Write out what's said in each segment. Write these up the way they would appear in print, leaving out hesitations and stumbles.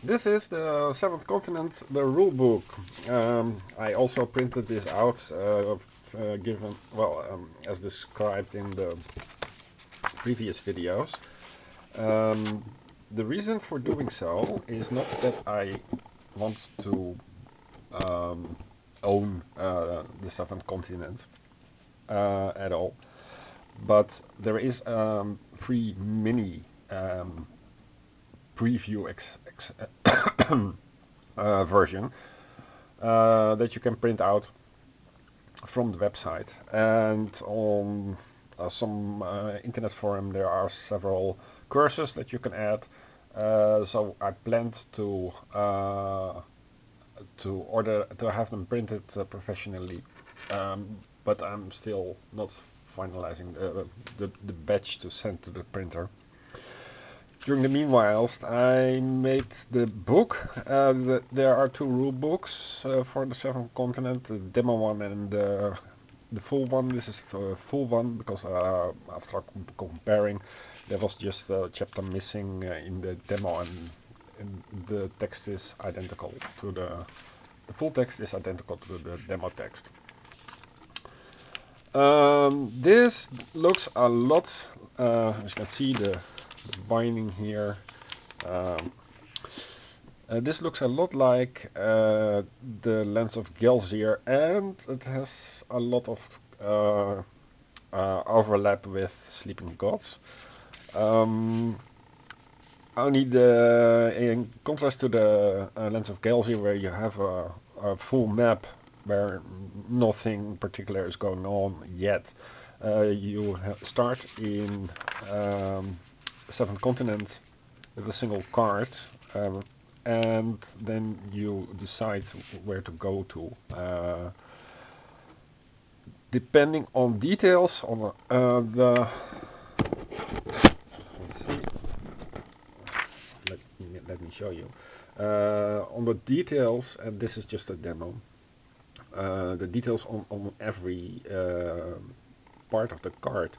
This is the seventh continent, the rulebook. I also printed this out, given, well, as described in the previous videos. The reason for doing so is not that I want to own the seventh continent at all, but there is free mini preview version that you can print out from the website, and on some internet forum there are several courses that you can add. So I planned to have them printed professionally, but I'm still not finalizing the batch to send to the printer. During the meanwhile, I made the book. There are two rule books for the seventh continent, the demo one and the full one. This is the full one because after comparing, there was just a chapter missing in the demo, and the text is identical to the full text is identical to the demo text. This looks a lot, as you can see, the binding here. This looks a lot like the Lens of Galore, and it has a lot of overlap with Sleeping Gods. Only in contrast to the Lens of Galore, where you have a full map where nothing particular is going on yet, you start in seventh continent with a single card, and then you decide where to go to, depending on details on the. Let's see. Let me show you on the details, and this is just a demo. The details on every part of the card.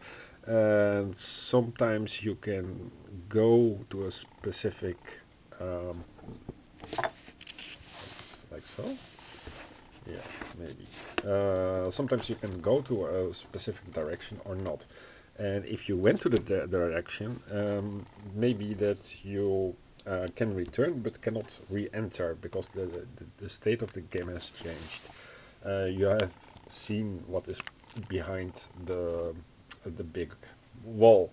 And sometimes you can go to a specific, like so. Yeah, maybe. Sometimes you can go to a specific direction or not. And if you went to the direction, maybe that you can return but cannot re-enter because the state of the game has changed. You have seen what is behind the big wall,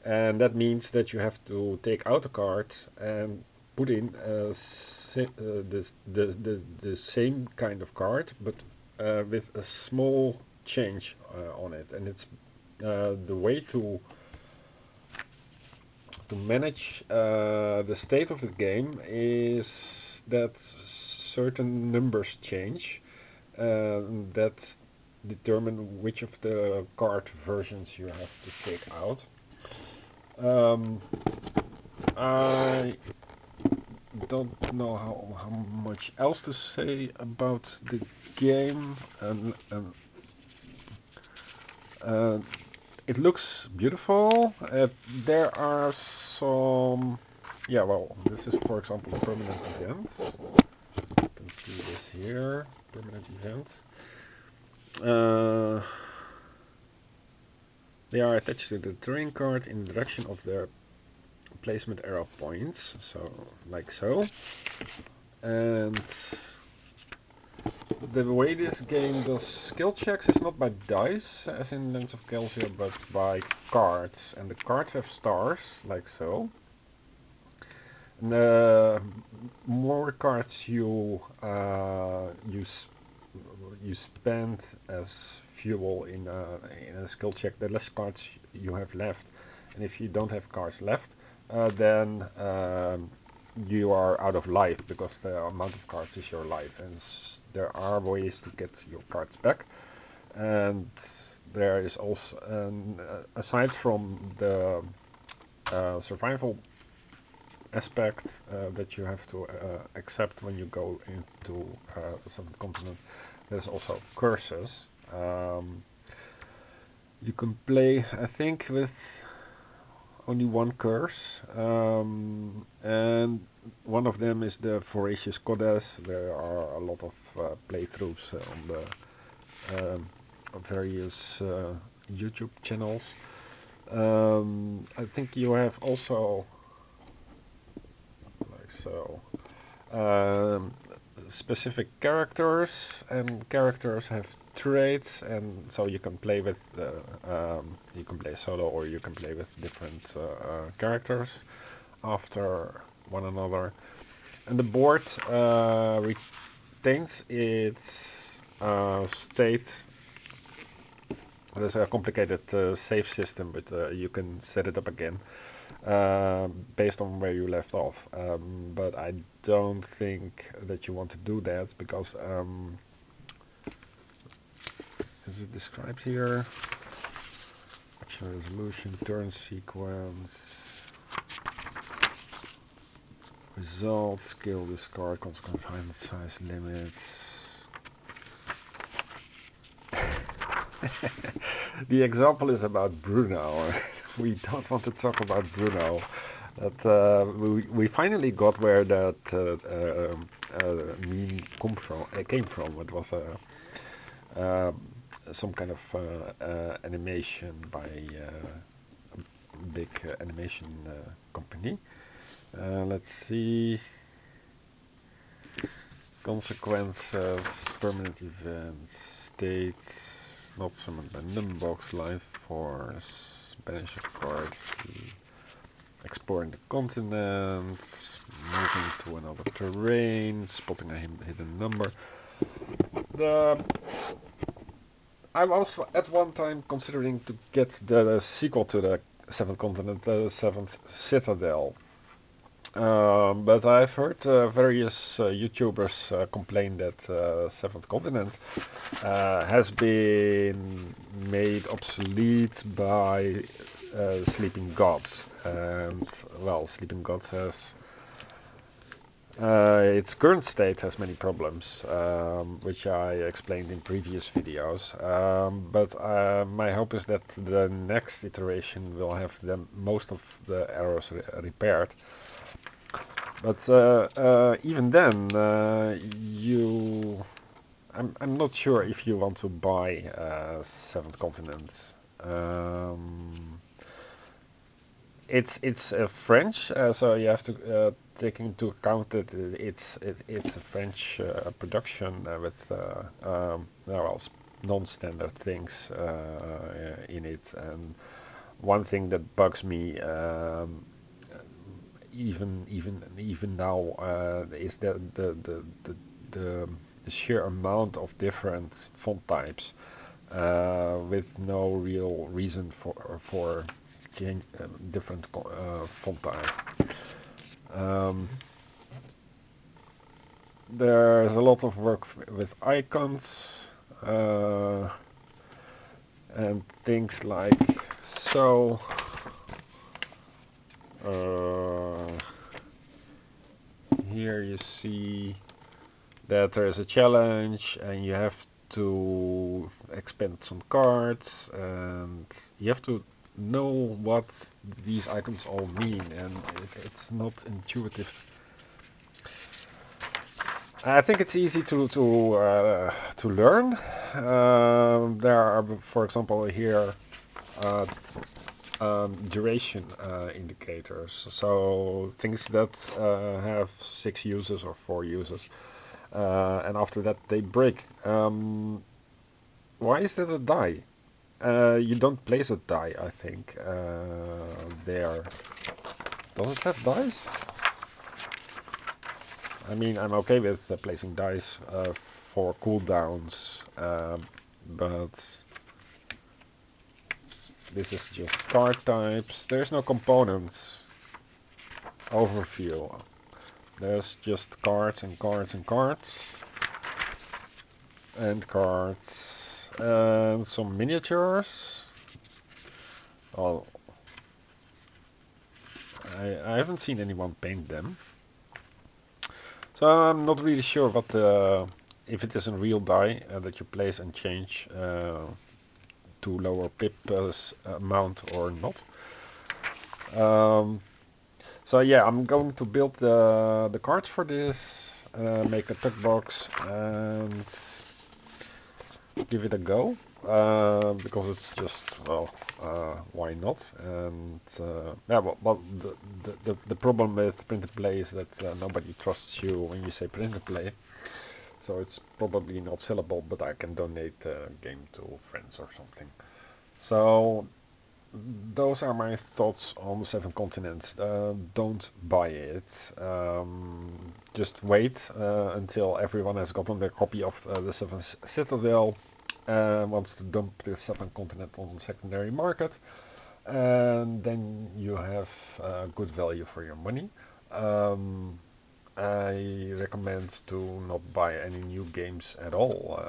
and that means that you have to take out a card and put in the same kind of card, but with a small change on it. And it's the way to manage the state of the game is that certain numbers change that determine which of the card versions you have to take out. I don't know how much else to say about the game, and it looks beautiful. There are some, yeah, well, this is for example permanent events. You can see this here, permanent events. They are attached to the terrain card in the direction of their placement arrow points, so like so. And the way this game does skill checks is not by dice, as in Lens of Galore, but by cards. And the cards have stars, like so. And the more cards you spend as fuel in a skill check, the less cards you have left. And if you don't have cards left, then you are out of life, because the amount of cards is your life. And there are ways to get your cards back. And there is also, aside from the survival aspect that you have to accept when you go into the seventh continent, there's also curses. You can play, I think, with only one curse, and One of them is the Voracious Goddess. There are a lot of playthroughs on the various YouTube channels. I think you have also, like so, specific characters, and characters have traits, and so you can play with you can play solo or you can play with different characters after one another. And the board retains its state. There's a complicated save system, but you can set it up again based on where you left off. But I don't think that you want to do that because, as it described here, action resolution, turn sequence, results, skill, discard, consequence, height, size, limits. The example is about Bruno. We don't want to talk about Bruno. That we finally got where that meme came from. It was some kind of animation by a big animation company. Let's see. Consequences, permanent events, states, not summoned by numbox, life force, banish of cards, exploring the continent, moving to another terrain, spotting a hidden number. I was at one time considering to get the sequel to the Seventh Continent, the Seventh Citadel. But I've heard various YouTubers complain that Seventh Continent has been made obsolete by Sleeping Gods, and well, Sleeping Gods has its current state has many problems, which I explained in previous videos. But my hope is that the next iteration will have most of the errors repaired. But even then, I'm not sure if you want to buy Seventh Continent. It's French, so you have to take into account that it's a French production with well, non-standard things in it. And one thing that bugs me, even now, is the sheer amount of different font types with no real reason for change different font type. There's a lot of work with icons and things like so. Here you see that there is a challenge and you have to expend some cards, and you have to know what these icons all mean, and it's not intuitive. I think it's easy to learn. There are, for example, here duration indicators, so things that have 6 uses or 4 uses, and after that they break. Why is that a die? You don't place a die, I think. There. Does it have dice? I mean, I'm okay with placing dice for cooldowns, but this is just card types. There's no components. Overview. There's just cards and cards and cards. And cards. And some miniatures. Oh, I haven't seen anyone paint them. So I'm not really sure what if it is a real die that you place and change to lower pip amount or not. So yeah, I'm going to build the cards for this, make a tuck box, and give it a go. Because it's just, well, why not? And yeah, well the problem with print and play is that nobody trusts you when you say print and play. So it's probably not sellable, but I can donate a game to friends or something. So those are my thoughts on the Seven Continents. Don't buy it. Just wait until everyone has gotten their copy of the Seven Citadel and wants to dump the Seven Continent on the secondary market. And then you have good value for your money. I recommend to not buy any new games at all.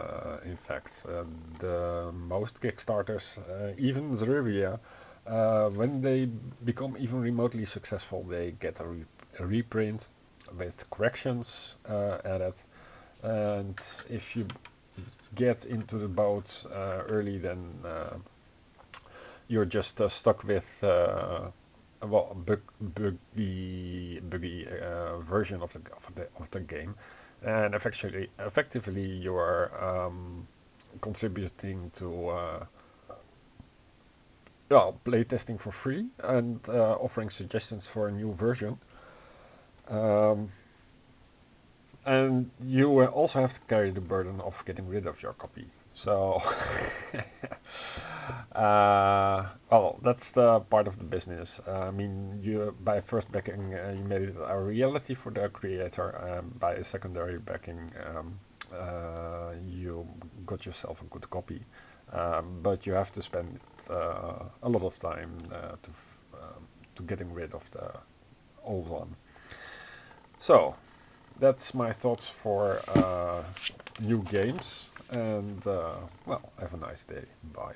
In fact, the most Kickstarters, even Zervia, when they become even remotely successful, they get a reprint with corrections added. And if you get into the boat early, then you're just stuck with well, buggy version of the game, and effectively you are contributing to well, playtesting for free and offering suggestions for a new version. Um, and you will also have to carry the burden of getting rid of your copy. So, well, that's the part of the business. I mean, you by first backing, you made it a reality for the creator. By secondary backing, you got yourself a good copy. But you have to spend a lot of time to getting rid of the old one. So, that's my thoughts for new games, and well, have a nice day. Bye.